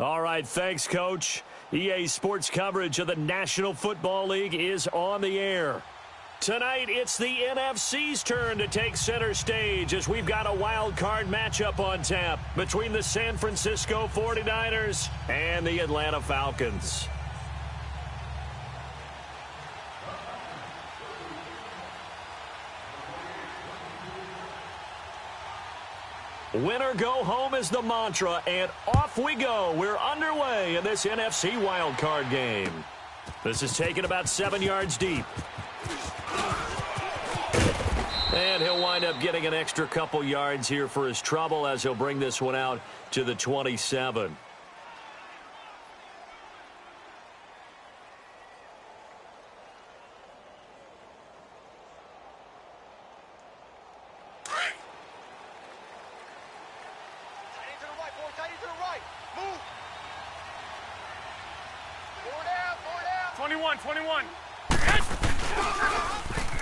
All right, thanks, Coach. EA Sports coverage of the National Football League is on the air. Tonight, it's the NFC's turn to take center stage as we've got a wild card matchup on tap between the San Francisco 49ers and the Atlanta Falcons. Win or go home is the mantra, and off we go. We're underway in this NFC wildcard game. This is taken about 7 yards deep. And he'll wind up getting an extra couple yards here for his trouble as he'll bring this one out to the 27.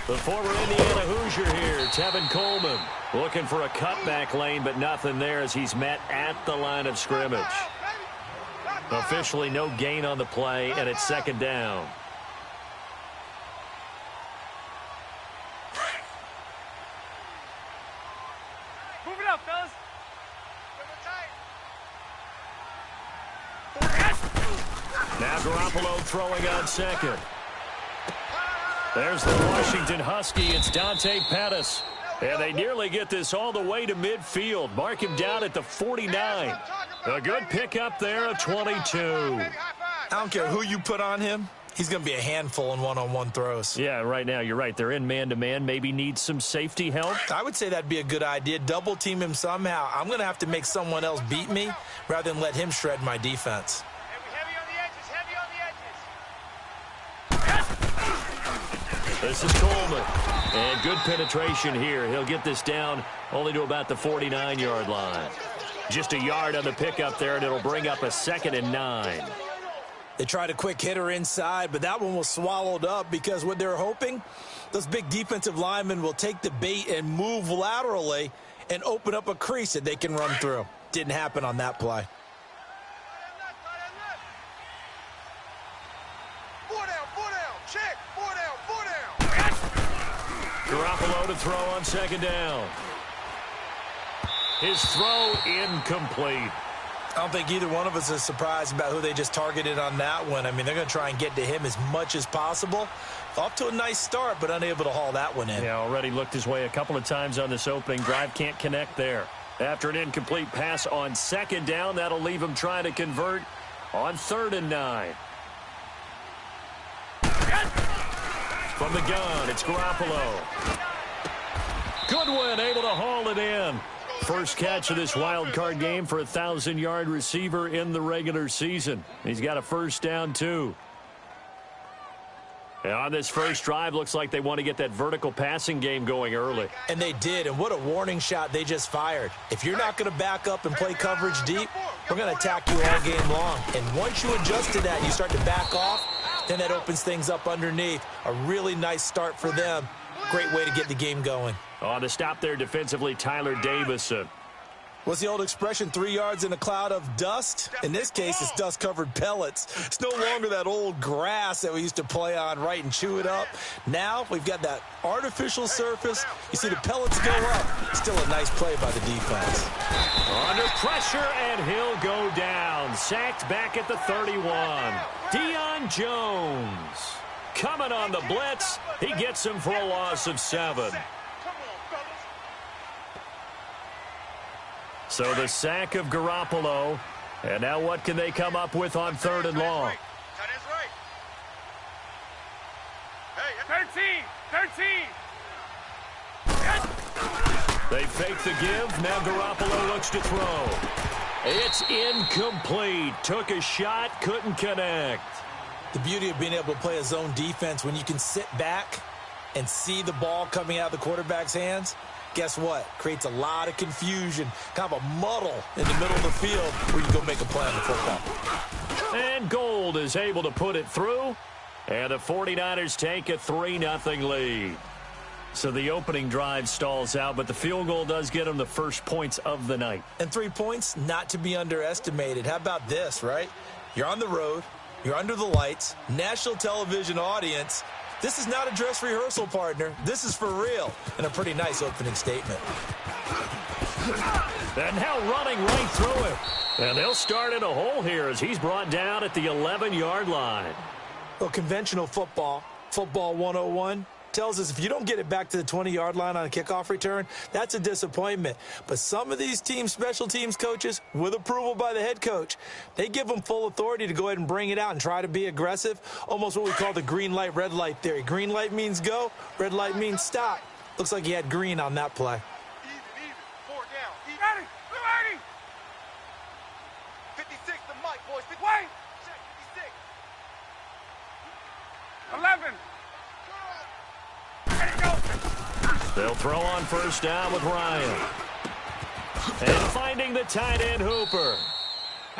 The former Indiana Hoosier here, Tevin Coleman, looking for a cutback lane, but nothing there as he's met at the line of scrimmage. Officially no gain on the play, and it's second down. Move it up, fellas. Now Garoppolo throwing on second. There's the Washington Husky. It's Dante Pettis. And they nearly get this all the way to midfield. Mark him down at the 49. A good pickup there, a 22. I don't care who you put on him. He's going to be a handful in one-on-one throws. Yeah, right now, you're right. They're in man-to-man. Maybe need some safety help. I would say that'd be a good idea. Double team him somehow. I'm going to have to make someone else beat me rather than let him shred my defense. This is Coleman. And good penetration here. He'll get this down only to about the 49-yard line. Just a yard on the pickup there, and it'll bring up a 2nd and 9. They tried a quick hitter inside, but that one was swallowed up because what they're hoping, those big defensive linemen will take the bait and move laterally and open up a crease that they can run through. Didn't happen on that play. Garoppolo to throw on second down. His throw incomplete. I don't think either one of us is surprised about who they just targeted on that one. I mean, they're going to try and get to him as much as possible. Off to a nice start, but unable to haul that one in. Yeah, already looked his way a couple of times on this opening drive. Can't connect there. After an incomplete pass on second down, that'll leave him trying to convert on 3rd and 9. From the gun, it's Garoppolo. Goodwin able to haul it in. First catch of this wild card game for a 1,000-yard receiver in the regular season. He's got a first down, too. And on this first drive, looks like they want to get that vertical passing game going early. And they did, and what a warning shot they just fired. If you're not going to back up and play coverage deep, we're going to attack you all game long. And once you adjust to that and you start to back off, then that opens things up underneath. A really nice start for them. Great way to get the game going. On the stop there defensively, Tyler Davison. What's the old expression, 3 yards in a cloud of dust? In this case, it's dust-covered pellets. It's no longer that old grass that we used to play on, right, and chew it up. Now we've got that artificial surface. You see the pellets go up. Still a nice play by the defense. Under pressure, and he'll go down. Sacked back at the 31. Deion Jones coming on the blitz. He gets him for a loss of 7. So the sack of Garoppolo. And now what can they come up with on 3rd and long? 13. They fake the give. Now Garoppolo looks to throw. It's incomplete. Took a shot, couldn't connect. The beauty of being able to play a zone defense when you can sit back and see the ball coming out of the quarterback's hands, guess what? Creates a lot of confusion, kind of a muddle in the middle of the field where you go make a play on the football. And Gold is able to put it through. And the 49ers take a 3-0 lead. So the opening drive stalls out, but the field goal does get them the first points of the night. And 3 points, not to be underestimated. How about this, right? You're on the road. You're under the lights. National television audience. This is not a dress rehearsal, partner. This is for real. And a pretty nice opening statement. And now running right through it. And they'll start in a hole here as he's brought down at the 11-yard line. Well, conventional football 101, tells us if you don't get it back to the 20-yard line on a kickoff return, that's a disappointment. But some of these special teams coaches, with approval by the head coach, they give them full authority to go ahead and bring it out and try to be aggressive, almost what we call the green light, red light theory. Green light means go, red light means stop. Looks like he had green on that play. Even. 4 down. Ready. Ready. 56 to Mike, boys. Wait. 56. 11. They'll throw on first down with Ryan. And finding the tight end Hooper.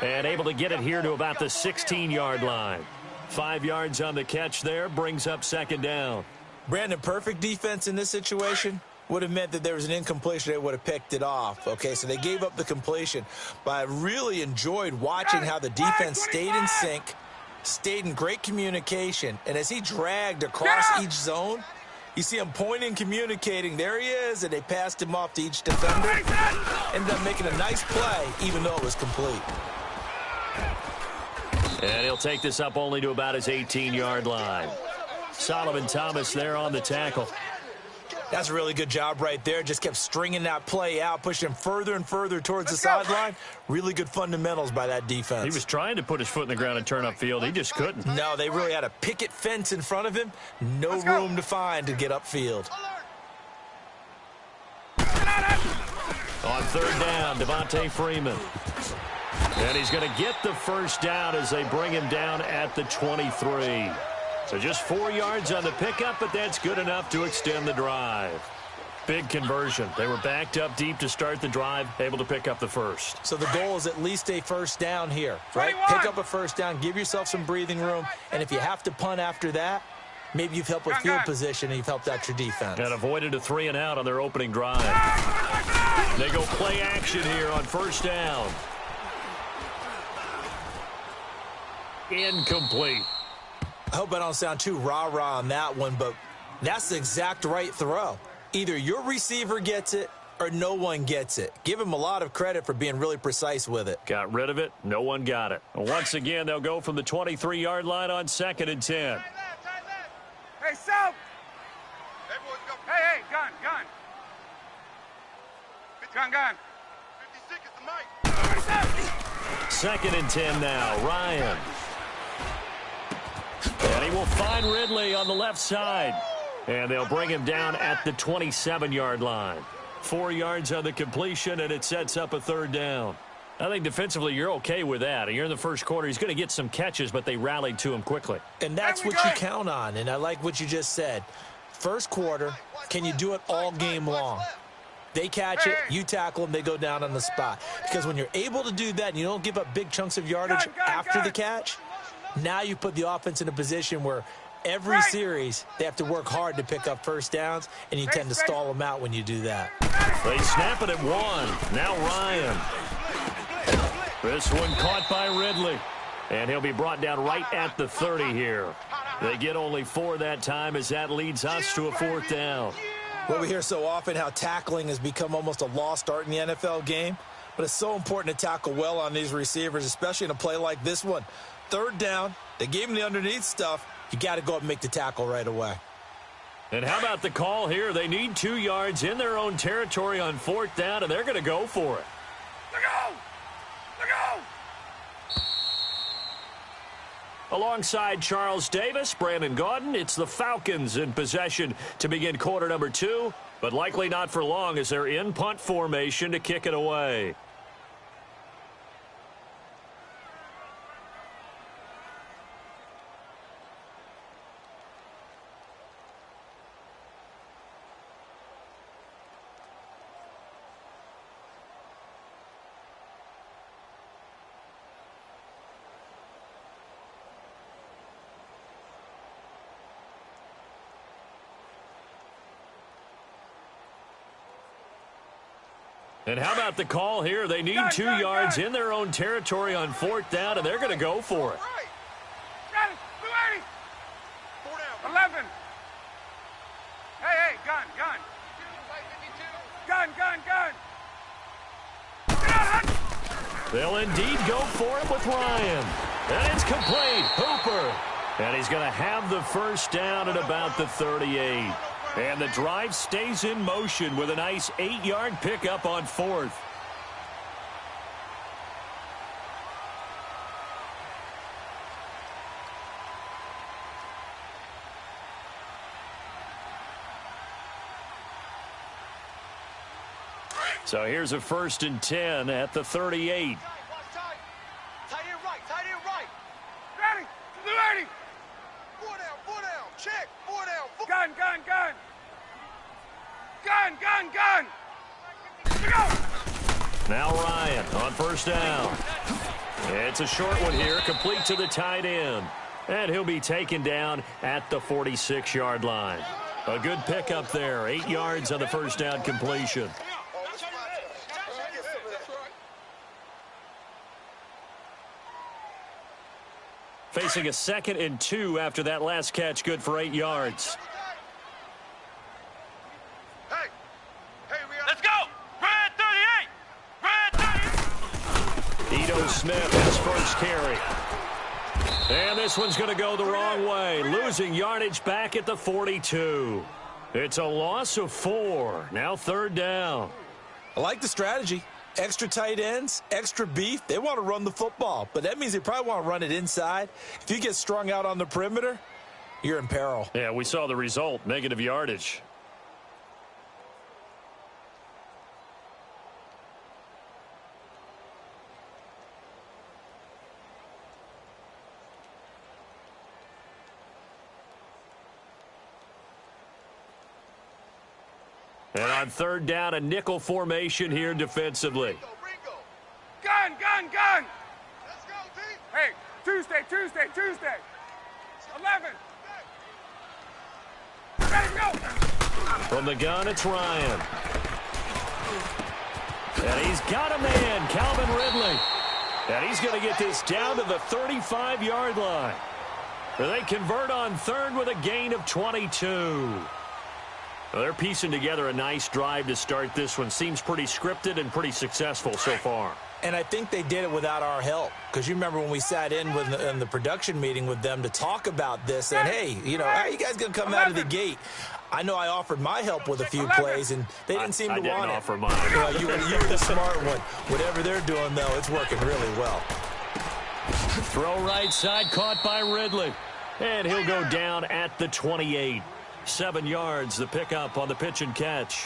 And able to get it here to about the 16-yard line. 5 yards on the catch there, brings up second down. Brandon, perfect defense in this situation would have meant that there was an incompletion. They would have picked it off. Okay, so they gave up the completion. But I really enjoyed watching how the defense stayed in sync, stayed in great communication. And as he dragged across each zone, you see him pointing, communicating. There he is, and they passed him off to each defender. Ended up making a nice play, even though it was complete. And he'll take this up only to about his 18-yard line. Solomon Thomas there on the tackle. That's a really good job right there. Just kept stringing that play out, pushing him further and further towards the sideline. Really good fundamentals by that defense. He was trying to put his foot in the ground and turn upfield. He just couldn't. No, they really had a picket fence in front of him. No room to find to get upfield. On third down, Devontae Freeman. And he's going to get the first down as they bring him down at the 23. So just 4 yards on the pickup, but that's good enough to extend the drive. Big conversion. They were backed up deep to start the drive, able to pick up the first. So the goal is at least a first down here, right? 21. Pick up a first down, give yourself some breathing room, and if you have to punt after that, maybe you've helped with field position and you've helped out your defense. And avoided a 3-and-out on their opening drive. They go play action here on first down. Incomplete. I hope I don't sound too rah-rah on that one, but that's the exact right throw. Either your receiver gets it or no one gets it. Give him a lot of credit for being really precise with it. Got rid of it. No one got it. Once again, they'll go from the 23-yard line on 2nd and 10. Hey, South! Hey, gun. Gun. 56 is the mic. 2nd and 10 now. Ryan. And he will find Ridley on the left side. And they'll bring him down at the 27-yard line. 4 yards on the completion, and it sets up a third down. I think defensively you're okay with that. You're in the first quarter. He's going to get some catches, but they rallied to him quickly. And that's what you count on, and I like what you just said. First quarter, can you do it all game long? They catch it, you tackle them, they go down on the spot. Because when you're able to do that and you don't give up big chunks of yardage after the catch, now you put the offense in a position where every series they have to work hard to pick up first downs, and you tend to stall them out when you do that. They snap it at 1. Now Ryan. This one caught by Ridley. And he'll be brought down right at the 30 here. They get only 4 that time as that leads us to a 4th down. Well, we hear so often how tackling has become almost a lost art in the NFL game. But it's so important to tackle well on these receivers, especially in a play like this one. 3rd down, they gave him the underneath stuff. You got to go up and make the tackle right away. And how about the call here? They need 2 yards in their own territory on 4th down, and they're going to go for it. Look out! Alongside Charles Davis, Brandon Gaudin, it's the Falcons in possession to begin quarter number 2, but likely not for long as they're in punt formation to kick it away. And how about the call here? They need 2 yards in their own territory on 4th down, and they're going to go for it. Got it. 280. 4 down. 11. Hey, gun. Gun. They'll indeed go for it with Ryan. And it's complete. Hooper. And he's going to have the first down at about the 38. And the drive stays in motion with a nice 8-yard pickup on 4th. So here's a 1st and 10 at the 38. Tight end right. Ready. 280. 4 down. Check. 4 down. Gun. Here we go. Now Ryan on 1st down. It's a short one here, complete to the tight end. And he'll be taken down at the 46-yard line. A good pickup there, 8 yards on the 1st down completion. Facing a 2nd and 2 after that last catch, good for 8 yards. Hey, let's go. Red 38. Ito Smith, his first carry. And this one's going to go the wrong way, losing yardage back at the 42. It's a loss of 4. Now 3rd down. I like the strategy. Extra tight ends, extra beef. They want to run the football, but that means they probably want to run it inside. If you get strung out on the perimeter, you're in peril. Yeah, we saw the result, negative yardage. And on 3rd down, a nickel formation here defensively. Gun. Let's go, team. Hey, Tuesday. 11. Ready to go. From the gun, it's Ryan. And he's got a man, Calvin Ridley. And he's going to get this down to the 35-yard line. They convert on 3rd with a gain of 22. Well, they're piecing together a nice drive to start this one. Seems pretty scripted and pretty successful so far. And I think they did it without our help. Because you remember when we sat in the production meeting with them to talk about this. And, hey, how are you guys going to come out of the gate? I know I offered my help with a few plays, and they didn't seem to want it. I didn't offer mine. Well, you were the smart one. Whatever they're doing, though, it's working really well. Throw right side, caught by Ridley. And he'll go down at the 28. 7 yards, the pickup on the pitch and catch.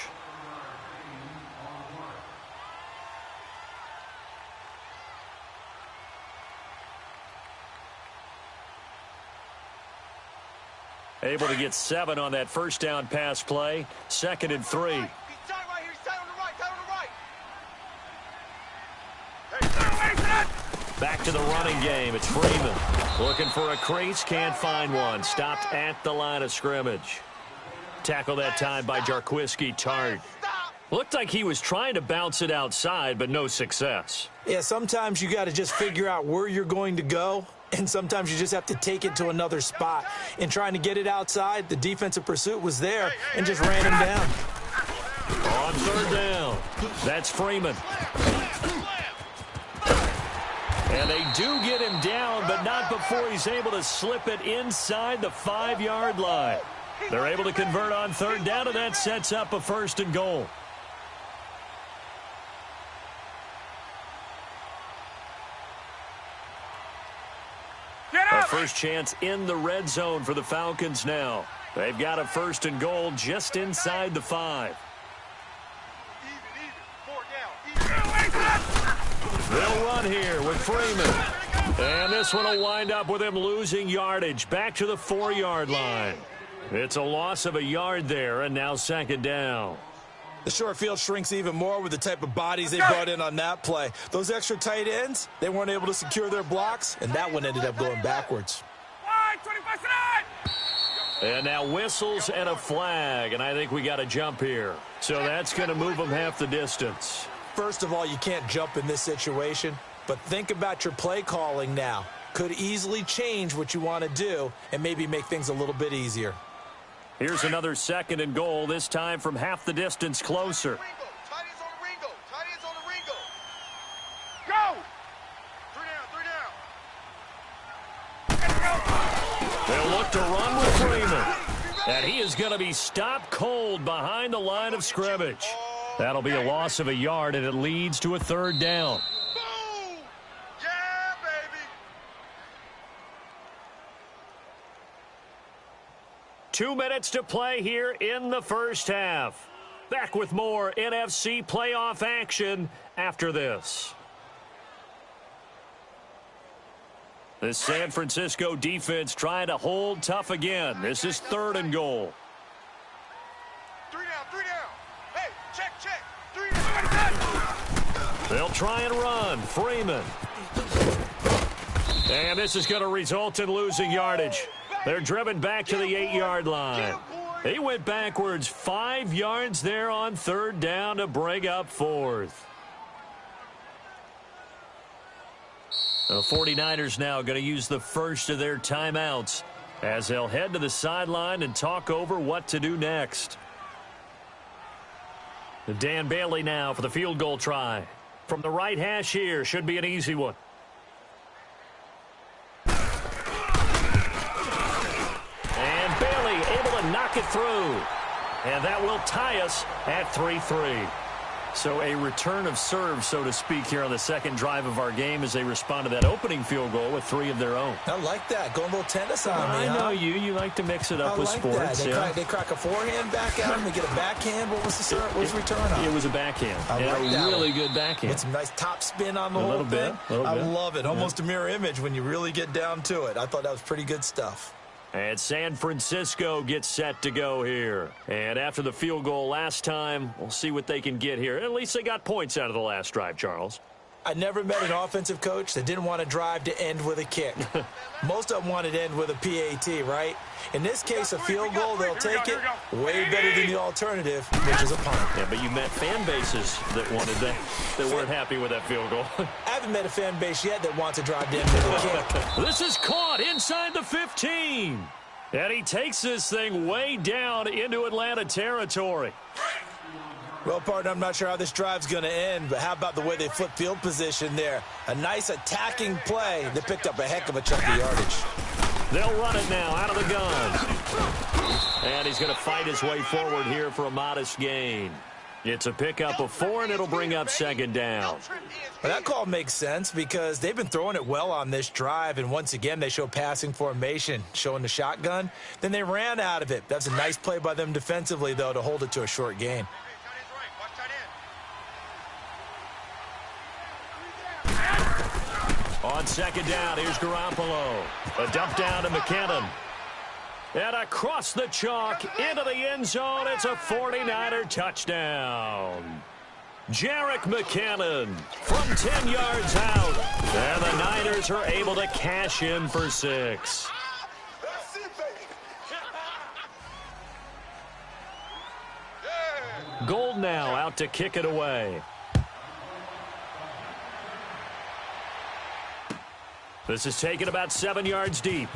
Able to get 7 on that 1st down pass play. 2nd and 3. He's tight right here. He's tight on the right. Back to the running game. It's Freeman. Looking for a crease. Can't find one. Stopped at the line of scrimmage. Tackle that time by Jarquiski Tart. Looked like he was trying to bounce it outside, but no success. Yeah, sometimes you got to just figure out where you're going to go, and sometimes you just have to take it to another spot. In trying to get it outside, the defensive pursuit was there and just ran him down. On 3rd down, that's Freeman. And they do get him down, but not before he's able to slip it inside the 5-yard line. They're able to convert on 3rd down, and that sets up a 1st and goal. A first chance in the red zone for the Falcons now. They've got a 1st and goal just inside the 5. They'll run here with Freeman. And this one will wind up with him losing yardage back to the 4-yard line. It's a loss of a yard there, and now 2nd down. The short field shrinks even more with the type of bodies they brought in on that play. Those extra tight ends, they weren't able to secure their blocks, and that one ended up going backwards. And now whistles and a flag, and I think we got a jump here. So that's going to move them half the distance. First of all, you can't jump in this situation, but think about your play calling now. Could easily change what you want to do and maybe make things a little bit easier. Here's another 2nd and goal, this time from half the distance closer. Go! 3 down. They'll look to run with Freeman. And he is going to be stopped cold behind the line of scrimmage. That'll be a loss of a yard, and it leads to a 3rd down. Boom! Yeah, baby! 2 minutes to play here in the first half. Back with more NFC playoff action after this. The San Francisco defense trying to hold tough again. This is 3rd and goal. 3 down. Hey, check. 3 down. They'll try and run. Freeman. And this is going to result in losing yardage. They're driven back to the 8-yard line. He went backwards 5 yards there on 3rd down to bring up 4th. The 49ers now going to use the first of their timeouts as they'll head to the sideline and talk over what to do next. Dan Bailey now for the field goal try. From the right hash here, should be an easy one. And Bailey able to knock it through. And that will tie us at 3-3. So a return of serve, so to speak, here on the 2nd drive of our game as they respond to that opening field goal with 3 of their own. I like that. Going a little tennis on me, I know you like to mix it up with sports. They crack a forehand back out and they get a backhand. What was the return on? It was a backhand. I like that really good backhand. With some nice top spin on the whole thing. I love it. Almost a mirror image when you really get down to it. I thought that was pretty good stuff. And San Francisco gets set to go here. And after the field goal last time, we'll see what they can get here. At least they got points out of the last drive, Charles. I never met an offensive coach that didn't want to drive to end with a kick. Most of them wanted to end with a PAT, right? In this case, a field goal, they'll take it way better than the alternative, which is a punt. Yeah, but you met fan bases that wanted that weren't happy with that field goal. I haven't met a fan base yet that wants to drive to end with a kick. This is caught inside the 15. And he takes this thing way down into Atlanta territory. Well, partner, I'm not sure how this drive's going to end, but how about the way they flip field position there? A nice attacking play. They picked up a heck of a chunk of yardage. They'll run it now out of the gun. And he's going to fight his way forward here for a modest gain. It's a pickup of 4, and it'll bring up 2nd down. Well, that call makes sense because they've been throwing it well on this drive, and once again, they show passing formation, showing the shotgun. Then they ran out of it. That's a nice play by them defensively, though, to hold it to a short gain. On 2nd down, here's Garoppolo. A dump down to McKinnon. And across the chalk into the end zone, it's a 49er touchdown. Jerick McKinnon from 10 yards out. And the Niners are able to cash in for 6. Gold now out to kick it away. This is taken about 7 yards deep.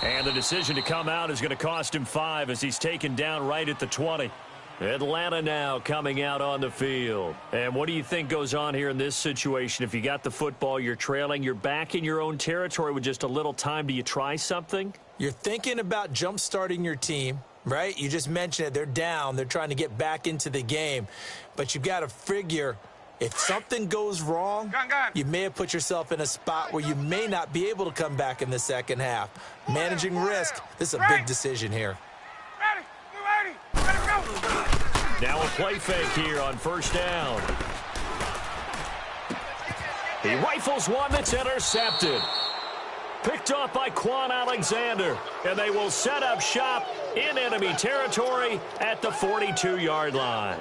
And the decision to come out is going to cost him 5 as he's taken down right at the 20. Atlanta now coming out on the field. And what do you think goes on here in this situation? If you got the football, you're trailing, you're back in your own territory with just a little time. Do you try something? You're thinking about jump-starting your team, right? You just mentioned it. They're down. They're trying to get back into the game. But you've got to figure if something goes wrong, you may have put yourself in a spot where you may not be able to come back in the second half. Managing risk, this is a big decision here. Now a play fake here on 1st down. He rifles one that's intercepted. Picked off by Quan Alexander. And they will set up shop in enemy territory at the 42-yard line.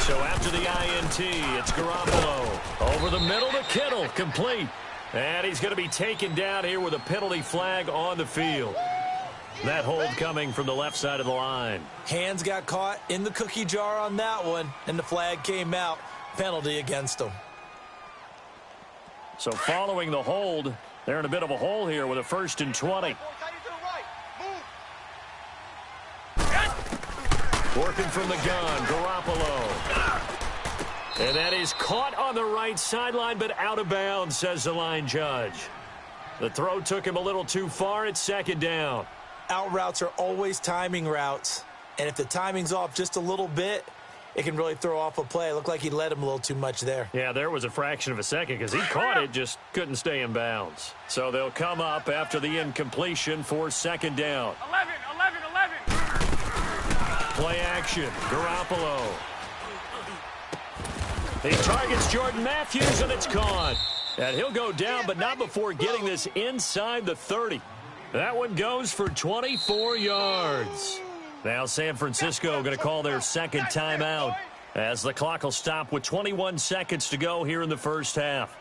So after the INT, it's Garoppolo. Over the middle to Kittle, complete. And he's going to be taken down here with a penalty flag on the field. That hold coming from the left side of the line. Hands got caught in the cookie jar on that one, and the flag came out. Penalty against him. So following the hold, they're in a bit of a hole here with a 1st and 20. Working from the gun, Garoppolo. And that is caught on the right sideline, but out of bounds, says the line judge. The throw took him a little too far. It's 2nd down. Out routes are always timing routes. And if the timing's off just a little bit, it can really throw off a play. It looked like he led him a little too much there. Yeah, there was a fraction of a second because he caught it, just couldn't stay in bounds. So they'll come up after the incompletion for 2nd down. 11. Play action, Garoppolo. He targets Jordan Matthews, and it's caught. And he'll go down, but not before getting this inside the 30. That one goes for 24 yards. Now San Francisco going to call their 2nd timeout as the clock will stop with 21 seconds to go here in the first half.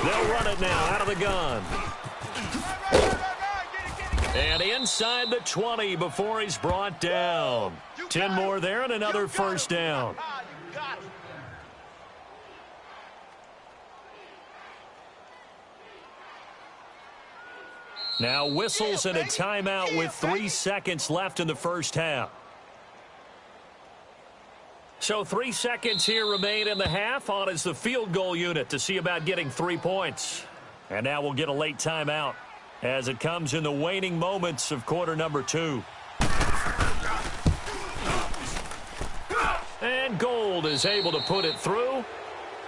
They'll run it now out of the gun. And inside the 20 before he's brought down. 10 more there and another 1st down. Now whistles and a timeout with 3 seconds left in the first half. So 3 seconds here remain in the half. On is the field goal unit to see about getting 3 points. And now we'll get a late timeout as it comes in the waning moments of quarter number 2. And Gold is able to put it through.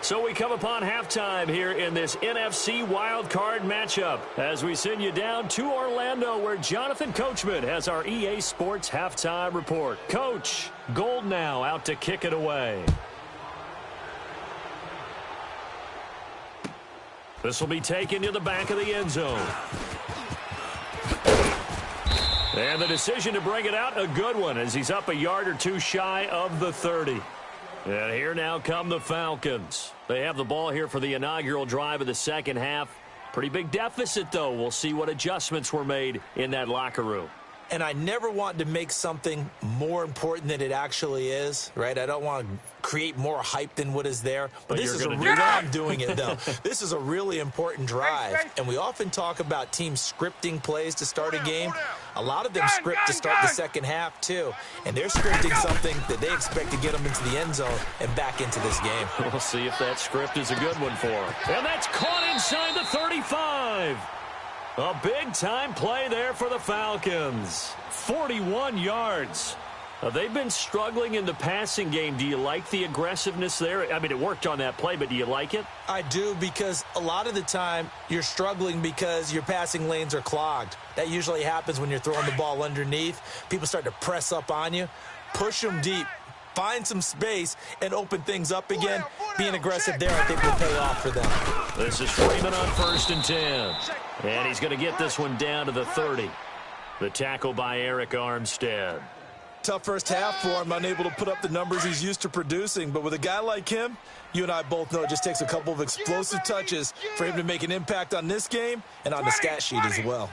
So we come upon halftime here in this NFC wildcard matchup as we send you down to Orlando where Jonathan Coachman has our EA Sports halftime report. Coach, Gold now out to kick it away. This will be taken to the back of the end zone. And the decision to bring it out, a good one as he's up a yard or two shy of the 30. And here now come the Falcons. They have the ball here for the inaugural drive of the second half. Pretty big deficit, though. We'll see what adjustments were made in that locker room. And I never want to make something more important than it actually is, right? I don't want to create more hype than what is there. But this is a really, I'm doing it, though. This is a really important drive. And we often talk about teams scripting plays to start a game. A lot of them script to start the second half, too. And they're scripting something that they expect to get them into the end zone and back into this game. We'll see if that script is a good one for them. And that's caught inside the 35. A big-time play there for the Falcons. 41 yards. They've been struggling in the passing game. Do you like the aggressiveness there? I mean, it worked on that play, but do you like it? I do, because a lot of the time you're struggling because your passing lanes are clogged. That usually happens when you're throwing the ball underneath. People start to press up on you. Push them deep. Find some space and open things up again. Being aggressive there, I think, will pay off for them. This is Freeman on 1st and 10. And he's going to get this one down to the 30. The tackle by Eric Armstead. Tough first half for him, unable to put up the numbers he's used to producing. But with a guy like him, you and I both know it just takes a couple of explosive touches for him to make an impact on this game and on the stat sheet as well.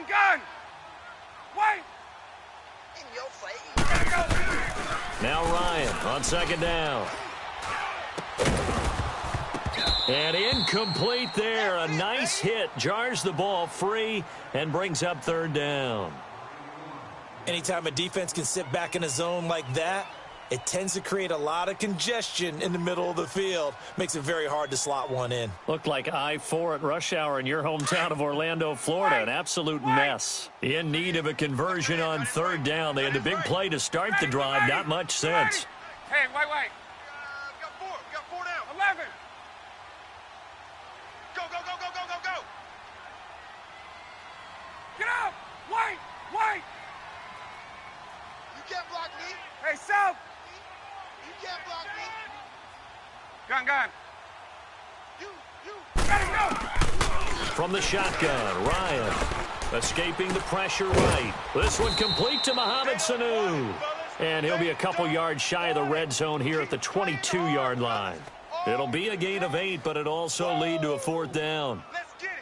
Gun! Wait! In your face. Now Ryan on 2nd down. And incomplete there. A nice hit. Jars the ball free and brings up 3rd down. Anytime a defense can sit back in a zone like that, it tends to create a lot of congestion in the middle of the field. Makes it very hard to slot one in. Looked like I-4 at rush hour in your hometown of Orlando, Florida. An absolute mess. In need of a conversion on 3rd down. They had the big play to start the drive. Not much sense. Hey, wait. We got 4 down. 11. Go. Get out. Wait. You can't block me. Hey, South. Gun. Ready, go! From the shotgun, Ryan escaping the pressure right. This one complete to Mohamed Sanu. And he'll be a couple yards shy of the red zone here at the 22-yard line. It'll be a gain of 8, but it'll also lead to a 4th down. Let's get it.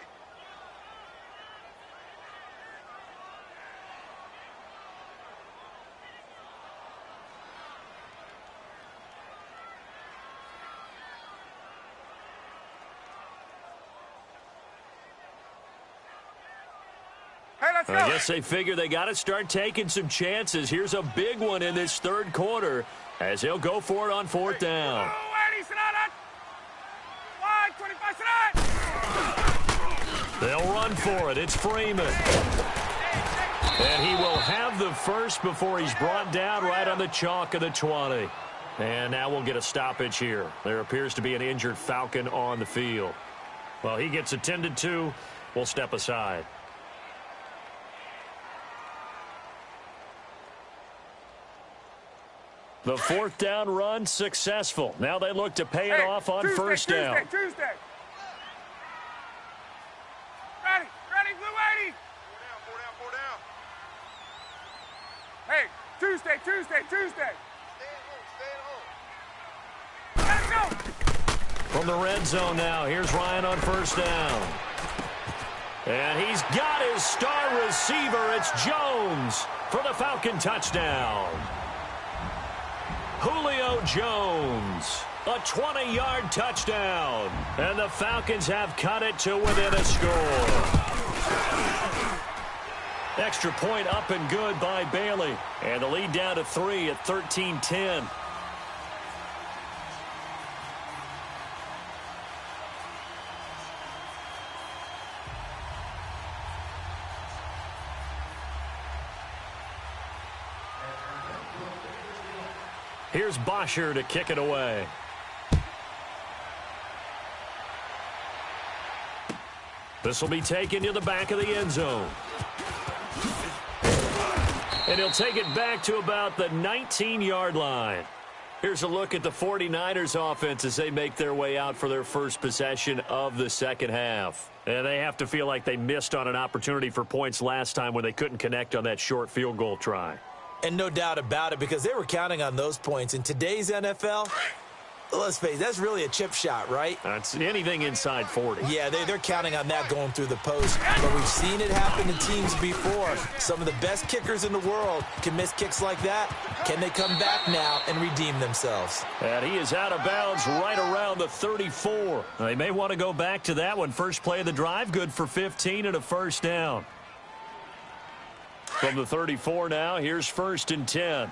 Hey, let's go. I guess they figure they got to start taking some chances. Here's a big one in this 3rd quarter as he'll go for it on 4th down. They'll run for it. It's Freeman. And he will have the first before he's brought down right on the chalk of the 20. And now we'll get a stoppage here. There appears to be an injured Falcon on the field. Well, he gets attended to. We'll step aside. The 4th down run successful. Now they look to pay it off on first down. Tuesday. Ready, blue 80. Four down. Hey, Tuesday. Stay at home. Let's go. From the red zone now, here's Ryan on first down. And he's got his star receiver. It's Jones for the Falcon touchdown. Julio Jones, a 20-yard touchdown. And the Falcons have cut it to within a score. Extra point up and good by Bailey. And the lead down to 3 at 13-10. Here's Bosher to kick it away. This will be taken to the back of the end zone. And he'll take it back to about the 19-yard line. Here's a look at the 49ers offense as they make their way out for their first possession of the second half. And they have to feel like they missed on an opportunity for points last time when they couldn't connect on that short field goal try. And no doubt about it, because they were counting on those points. In today's NFL, let's face it, that's really a chip shot, right? That's anything inside 40. Yeah, they're counting on that going through the post. But we've seen it happen to teams before. Some of the best kickers in the world can miss kicks like that. Can they come back now and redeem themselves? And he is out of bounds right around the 34. They may want to go back to that one. First play of the drive, good for 15 and a first down. From the 34 now, here's 1st and 10.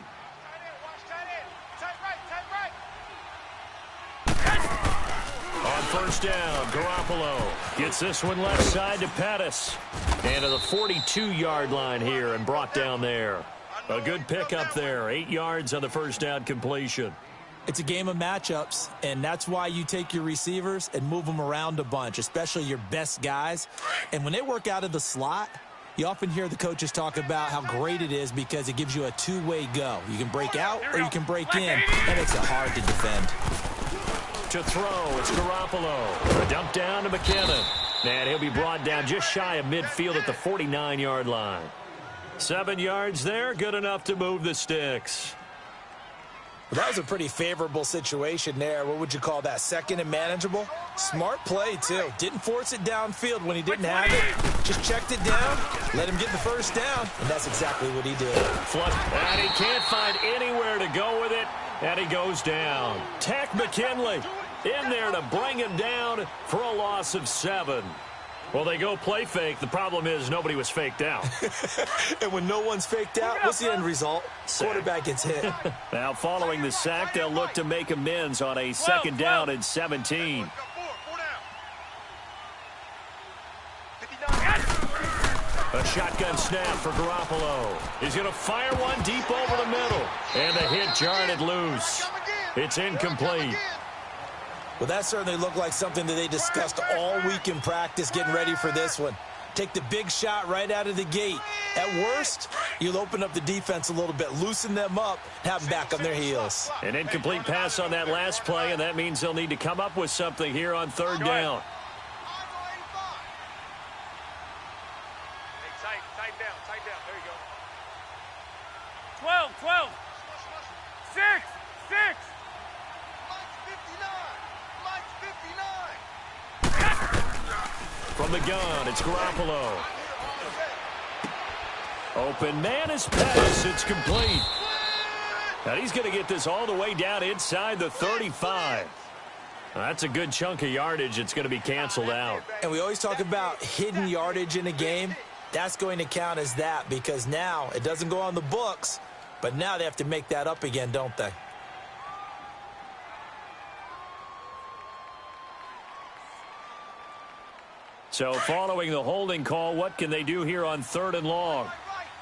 On first down, Garoppolo gets this one left side to Pettis. And to the 42-yard line here and brought down there. A good pickup there, 8 yards on the first down completion. It's a game of matchups, and that's why you take your receivers and move them around a bunch, especially your best guys. And when they work out of the slot, you often hear the coaches talk about how great it is because it gives you a two-way go. You can break out or you can break in. That makes it hard to defend. To throw, it's Garoppolo. A dump down to McKinnon. And he'll be brought down just shy of midfield at the 49-yard line. 7 yards there, good enough to move the sticks. Well, that was a pretty favorable situation there. What would you call that? Second and manageable? Smart play, too. Didn't force it downfield when he didn't have it. Just checked it down, let him get the first down, and that's exactly what he did. And he can't find anywhere to go with it, and he goes down. Tech McKinley in there to bring him down for a loss of 7. Well, they go play fake. The problem is nobody was faked out. And when no one's faked out, what's the end result? Sack. Quarterback gets hit. Now, following the sack, they'll look to make amends on a second down and 17. A shotgun snap for Garoppolo. He's going to fire one deep over the middle. And the hit jarred it loose. It's incomplete. Well, that certainly looked like something that they discussed all week in practice getting ready for this one. Take the big shot right out of the gate. At worst, you'll open up the defense a little bit, loosen them up, have them back on their heels. An incomplete pass on that last play, and that means they'll need to come up with something here on third down. Tighten down. There you go. 12. 6. From the gun, it's Garoppolo. Open man is pass. It's complete. Now he's going to get this all the way down inside the 35. That's a good chunk of yardage. It's going to be canceled out. And we always talk about hidden yardage in a game. That's going to count as that because now it doesn't go on the books, but now they have to make that up again, don't they? So following the holding call, what can they do here on third and long?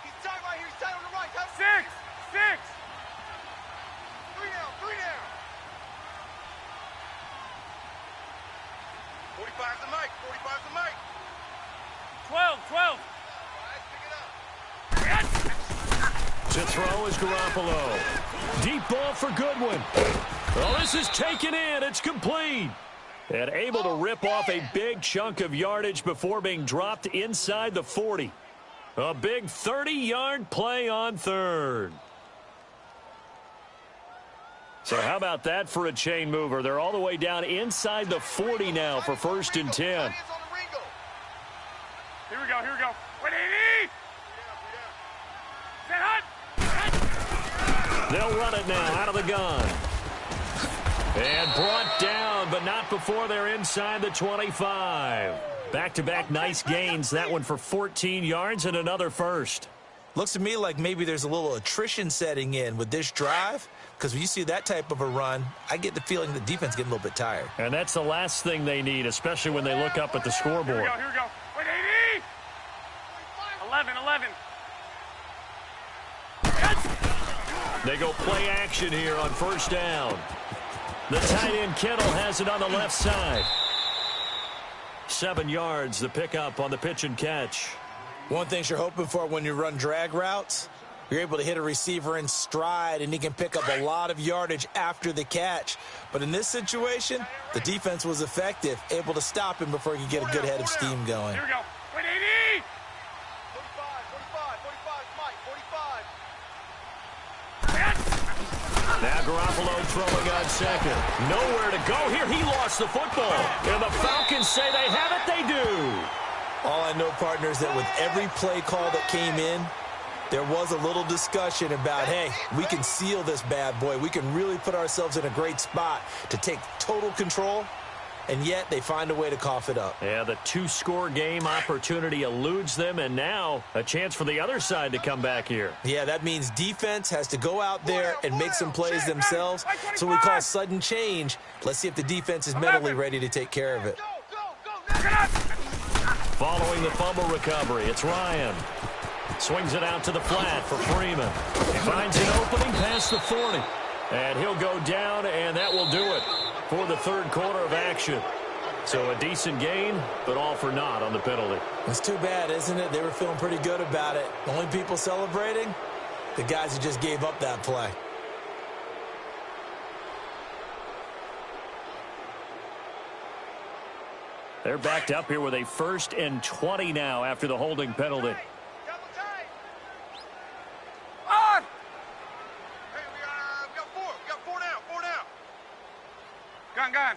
He's tight right here. He's tight on the right. 6. 3 down. 45's the mic. 12. All right, pick it up. To throw is Garoppolo. Deep ball for Goodwin. Well, this is taken in. It's complete. And able to rip off a big chunk of yardage before being dropped inside the 40. A big 30-yard play on third. So how about that for a chain mover? They're all the way down inside the 40 now for 1st and 10. Here we go. 180. Set hot. They'll run it now out of the gun. And brought down, but not before they're inside the 25. Back-to-back nice gains. That one for 14 yards and another first. Looks to me like maybe there's a little attrition setting in with this drive because when you see that type of a run, I get the feeling the defense getting a little bit tired. And that's the last thing they need, especially when they look up at the scoreboard. Here we go. 180. 11. They go play action here on first down. The tight end Kittle has it on the left side. 7 yards, the pickup on the pitch and catch. One thing you're hoping for when you run drag routes, you're able to hit a receiver in stride, and he can pick up a lot of yardage after the catch. But in this situation, the defense was effective, able to stop him before he could get a good head of steam going. Here we go. 180. 45. Now Garoppolo throwing on second. Nowhere to go here. He lost the football. And the Falcons say they have it. They do. All I know, partner, is that with every play call that came in, there was a little discussion about, hey, we can seal this bad boy. We can really put ourselves in a great spot to take total control, and yet they find a way to cough it up. Yeah, the 2-score game opportunity eludes them, and now a chance for the other side to come back here. Yeah, that means defense has to go out there and make some plays themselves. So we call sudden change. Let's see if the defense is mentally ready to take care of it. Following the fumble recovery, it's Ryan. Swings it out to the flat for Freeman. Finds an opening past the 40. And he'll go down, and that will do it for the third quarter of action. So a decent gain, but all for naught on the penalty. It's too bad, isn't it? They were feeling pretty good about it. The only people celebrating, the guys who just gave up that play. They're backed up here with a 1st and 20 now after the holding penalty. Double tight. On. Hey, we got 4. We got 4 down. Gun. Hey.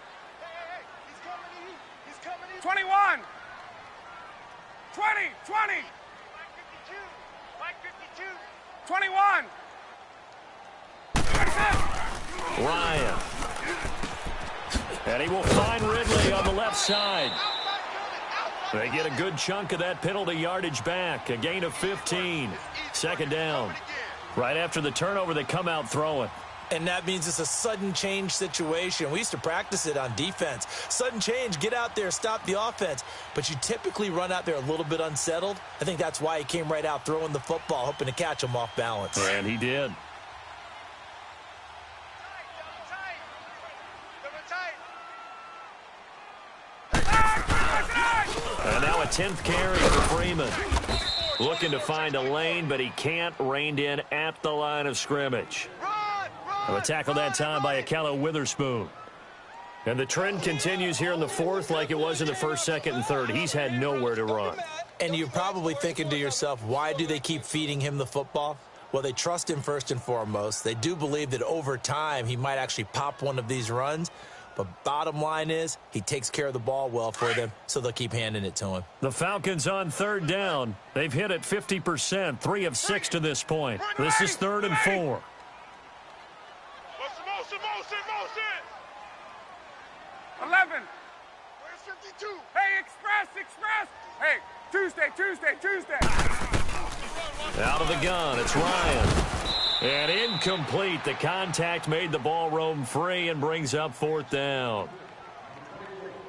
He's coming to you. 21. 20. 52. 21. 27. Ryan. And he will find Ridley on the left side. They get a good chunk of that penalty yardage back. A gain of 15. 2nd down. Right after the turnover, they come out throwing. And that means it's a sudden change situation. We used to practice it on defense. Sudden change, get out there, stop the offense. But you typically run out there a little bit unsettled. I think that's why he came right out throwing the football, hoping to catch him off balance. And he did. And now a 10th carry for Freeman. Looking to find a lane, but he can't. Reined in at the line of scrimmage. A tackle that time by Akello Witherspoon. And the trend continues here in the fourth like it was in the first, second, and third. He's had nowhere to run. And you're probably thinking to yourself, why do they keep feeding him the football? Well, they trust him first and foremost. They do believe that over time he might actually pop one of these runs. But bottom line is he takes care of the ball well for them, so they'll keep handing it to him. The Falcons on third down. They've hit it 50%, 3 of 6 to this point. This is 3rd and 4. Motion. 11. Where's 52? Hey, express. Hey, Tuesday. Out of the gun, it's Ryan. And incomplete. The contact made the ball roam free and brings up 4th down.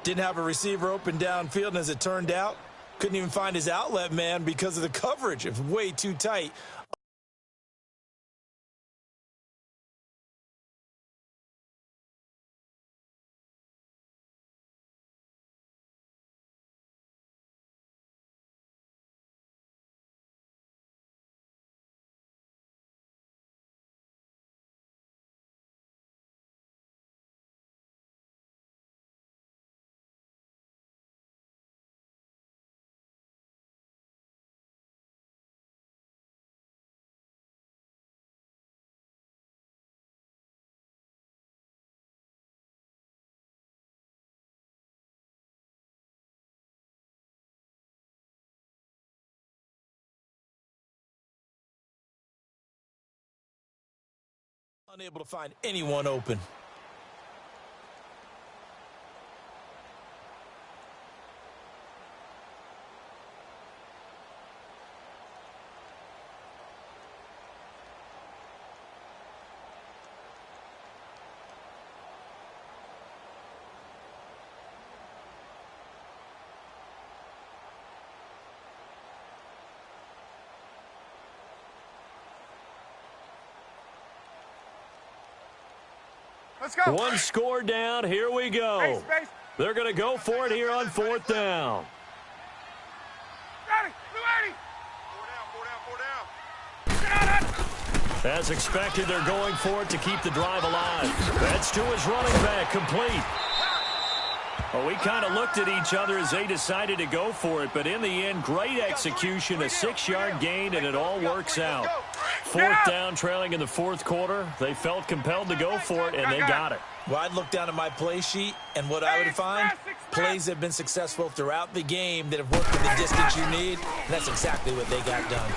Didn't have a receiver open downfield, and as it turned out, couldn't even find his outlet man because of the coverage. It was way too tight. Unable to find anyone open. Let's go. One score down. Here we go. Space. They're going to go for it here on 4th down. Ready. 280. Four down. As expected, they're going for it to keep the drive alive. That's to his running back, complete. Well, we kind of looked at each other as they decided to go for it, but in the end, great execution, a 6-yard gain, and it all works out. 4th down, trailing in the 4th quarter. They felt compelled to go for it, and they got it. Well, I'd look down at my play sheet, and what I would find, plays have been successful throughout the game that have worked in the distance you need, and that's exactly what they got done.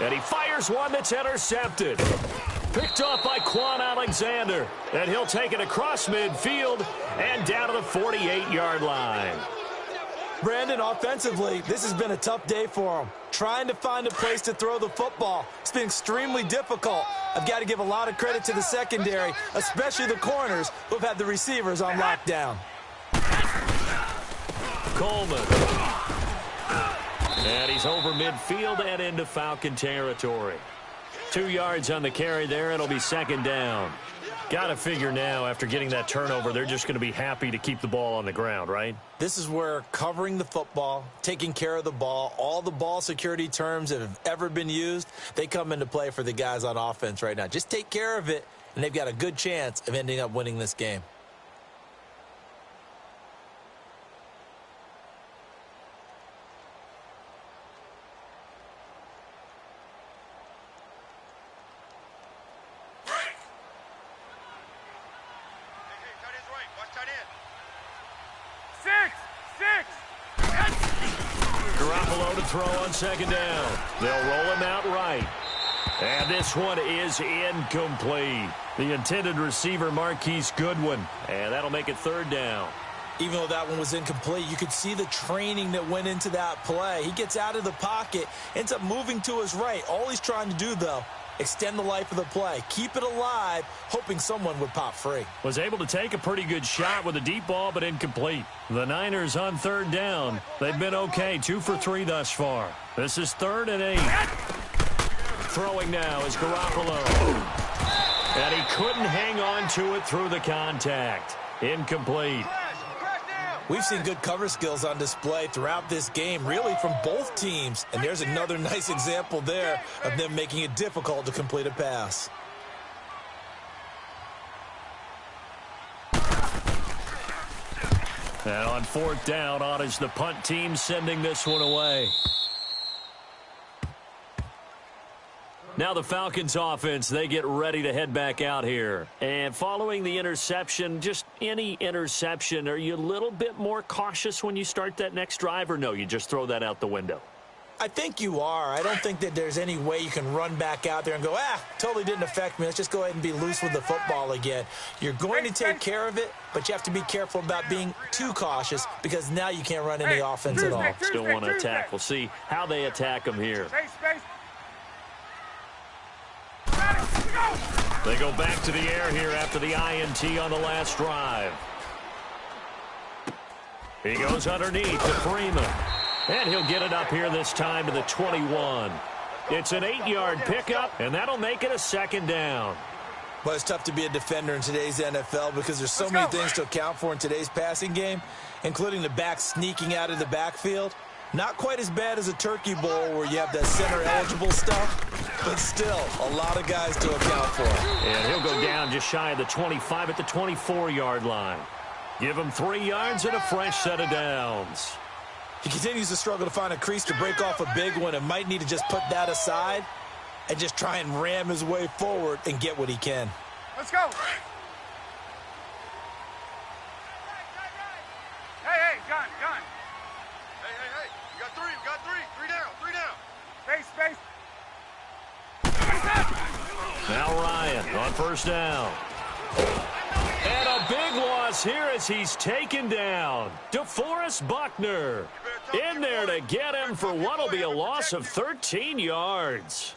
And he fires one that's intercepted. Picked off by Quan Alexander. And he'll take it across midfield and down to the 48-yard line. Brandon, offensively, this has been a tough day for him. Trying to find a place to throw the football. It's been extremely difficult. I've got to give a lot of credit to the secondary, especially the corners who've had the receivers on lockdown. Coleman. And he's over midfield and into Falcon territory. 2 yards on the carry there. It'll be 2nd down. Got to figure now, after getting that turnover, they're just going to be happy to keep the ball on the ground, right? This is where covering the football, taking care of the ball, all the ball security terms that have ever been used, they come into play for the guys on offense right now. Just take care of it, and they've got a good chance of ending up winning this game. Throw on 2nd down. They'll roll him out right. And this one is incomplete. The intended receiver, Marquise Goodwin. And that'll make it 3rd down. Even though that one was incomplete, you could see the training that went into that play. He gets out of the pocket, ends up moving to his right. All he's trying to do, though, extend the life of the play. Keep it alive, hoping someone would pop free. Was able to take a pretty good shot with a deep ball, but incomplete. The Niners on 3rd down. They've been okay, 2 for 3 thus far. This is 3rd and 8. Throwing now is Garoppolo. And he couldn't hang on to it through the contact. Incomplete. We've seen good cover skills on display throughout this game, really from both teams. And there's another nice example there of them making it difficult to complete a pass. And on fourth down, on is the punt team sending this one away. Now the Falcons offense, they get ready to head back out here. And following the interception, just any interception, are you a little bit more cautious when you start that next drive, or no, you just throw that out the window? I think you are. I don't think that there's any way you can run back out there and go, totally didn't affect me. Let's just go ahead and be loose with the football again. You're going to take care of it, but you have to be careful about being too cautious because now you can't run any offense at all. Still want to attack. We'll see how they attack them here. They go back to the air here after the INT on the last drive. He goes underneath to Freeman. And he'll get it up here this time to the 21. It's an 8-yard pickup, and that'll make it a second down. Well, it's tough to be a defender in today's NFL because there's so many things to account for in today's passing game, including the back sneaking out of the backfield. Not quite as bad as a turkey bowl where you have that center-eligible stuff, but still a lot of guys to account for. And he'll go down just shy of the 25 at the 24-yard line. Give him 3 yards and a fresh set of downs. He continues to struggle to find a crease to break off a big one and might need to just put that aside and just try and ram his way forward and get what he can. Let's go. Hey, gun. Hey. You got three. Three down. Space. Now Ryan on first down. And a big loss here as he's taken down. DeForest Buckner in there to get him for what will be a loss of 13 yards.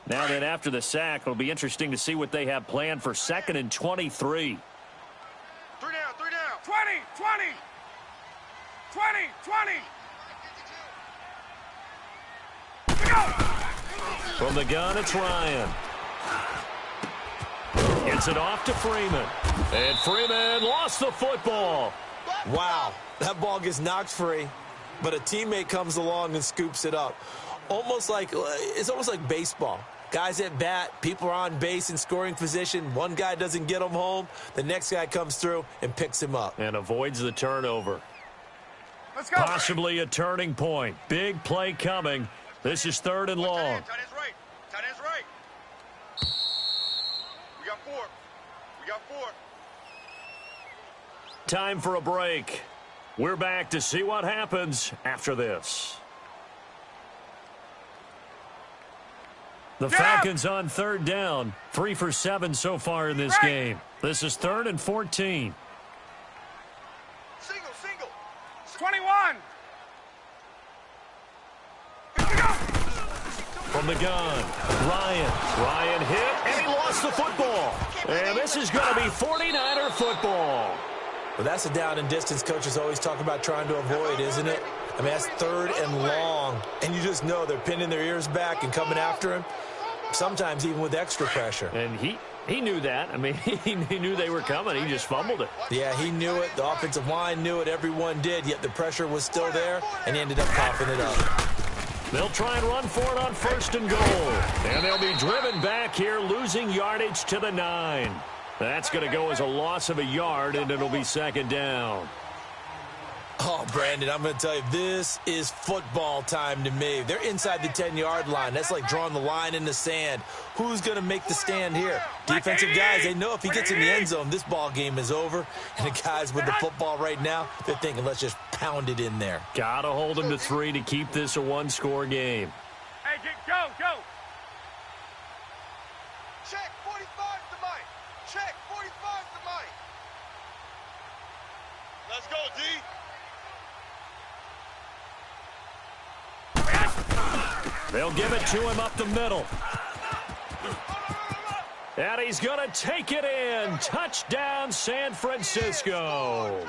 Now then, after the sack, it'll be interesting to see what they have planned for 2nd and 23. Three down. 20. From the gun, it's Ryan. Gets it off to Freeman. And Freeman lost the football. Wow, that ball gets knocked free, but a teammate comes along and scoops it up. It's almost like baseball. Guys at bat, people are on base in scoring position. One guy doesn't get him home. The next guy comes through and picks him up. And avoids the turnover. Let's go. Possibly a turning point. Big play coming. This is 3rd and long. Tight end's right. We got four. Time for a break. We're back to see what happens after this. The Falcons on 3rd down. 3 for 7 so far in this game. This is 3rd and 14. Single. 21. From the gun, Ryan hit, and he lost the football. And this is going to be 49er football. Well, that's a down and distance coaches always talk about trying to avoid, isn't it? I mean, that's 3rd and long, and you just know they're pinning their ears back and coming after him, sometimes even with extra pressure. And he knew that. I mean, he knew they were coming. He just fumbled it. Yeah, he knew it. The offensive line knew it. Everyone did, yet the pressure was still there, and he ended up coughing it up. They'll try and run for it on 1st and goal. And they'll be driven back here, losing yardage to the 9. That's going to go as a loss of a yard, and it'll be 2nd down. Oh, Brandon, I'm going to tell you, this is football time to me. They're inside the 10-yard line. That's like drawing the line in the sand. Who's going to make the stand here? Defensive guys, they know if he gets in the end zone, this ball game is over. And the guys with the football right now, they're thinking, let's just pound it in there. Got to hold him to 3 to keep this a one-score game. Hey, go. Check. 45's the mic. Check. 45's the mic. Let's go, D. They'll give it to him up the middle. And he's going to take it in. Touchdown, San Francisco.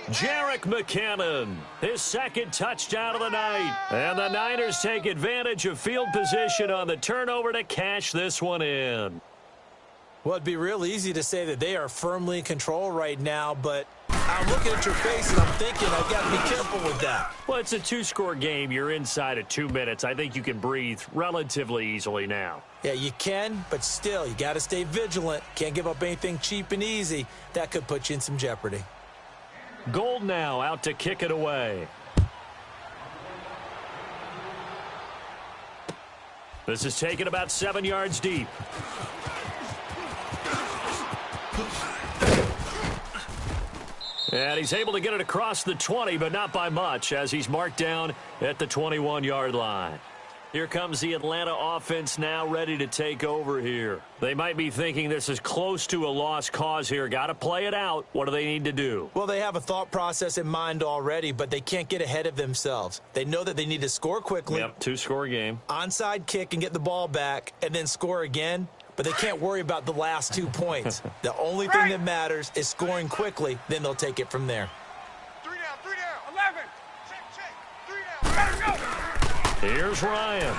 Jerick McKinnon, his 2nd touchdown of the night. And the Niners take advantage of field position on the turnover to cash this one in. Well, it'd be real easy to say that they are firmly in control right now, but I'm looking at your face and I'm thinking I've got to be careful with that. Well, it's a two-score game. You're inside of 2 minutes. I think you can breathe relatively easily now. Yeah, you can, but still, you got to stay vigilant. Can't give up anything cheap and easy. That could put you in some jeopardy. Gold now out to kick it away. This is taken about 7 yards deep. And he's able to get it across the 20, but not by much, as he's marked down at the 21-yard line. Here comes the Atlanta offense now ready to take over here. They might be thinking this is close to a lost cause here. Got to play it out. What do they need to do? Well, they have a thought process in mind already, but they can't get ahead of themselves. They know that they need to score quickly. Yep, two-score game. Onside kick and get the ball back, and then score again. But they can't worry about the last 2 points. The only thing that matters is scoring quickly. Then they'll take it from there. 3 down. 11. Check. 3 down. Better go. Here's Ryan.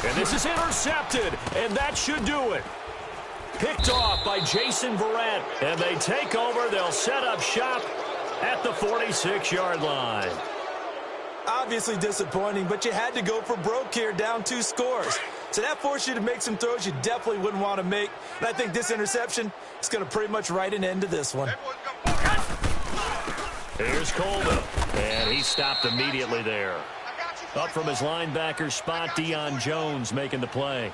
And this is intercepted, and that should do it. Picked off by Jason Verrett, and they take over. They'll set up shop at the 46-yard line. Obviously disappointing, but you had to go for broke here, down 2 scores. So that forced you to make some throws you definitely wouldn't want to make. And I think this interception is going to pretty much write an end to this one. Here's Coleman, and he stopped immediately there. Up from his linebacker spot, Deion Jones making the play.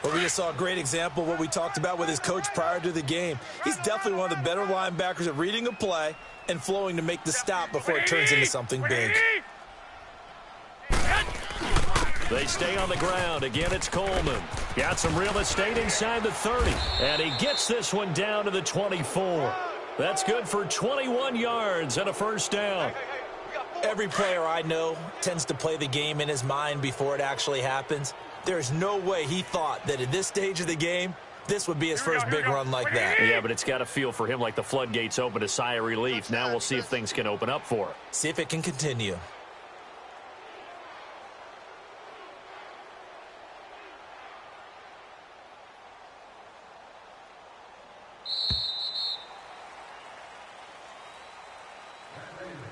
Well, we just saw a great example of what we talked about with his coach prior to the game. He's definitely one of the better linebackers at reading a play and flowing to make the stop before it turns into something big. They stay on the ground. Again, it's Coleman. Got some real estate inside the 30. And he gets this one down to the 24. That's good for 21 yards and a first down. Every player I know tends to play the game in his mind before it actually happens. There's no way he thought that at this stage of the game, this would be his first big run like that. Yeah, but it's got to feel for him like the floodgates open, a sigh of relief. Now we'll see if things can open up for him. See if it can continue.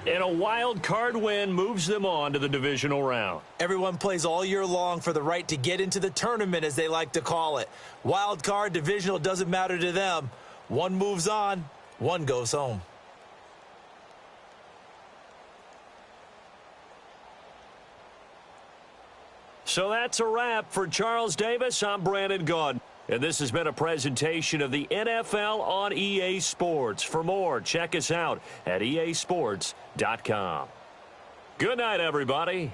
And a wild card win moves them on to the divisional round. Everyone plays all year long for the right to get into the tournament, as they like to call it. Wild card, divisional, doesn't matter to them. One moves on, one goes home. So that's a wrap for Charles Davis. I'm Brandon Gaudin. And this has been a presentation of the NFL on EA Sports. For more, check us out at easports.com. Good night, everybody.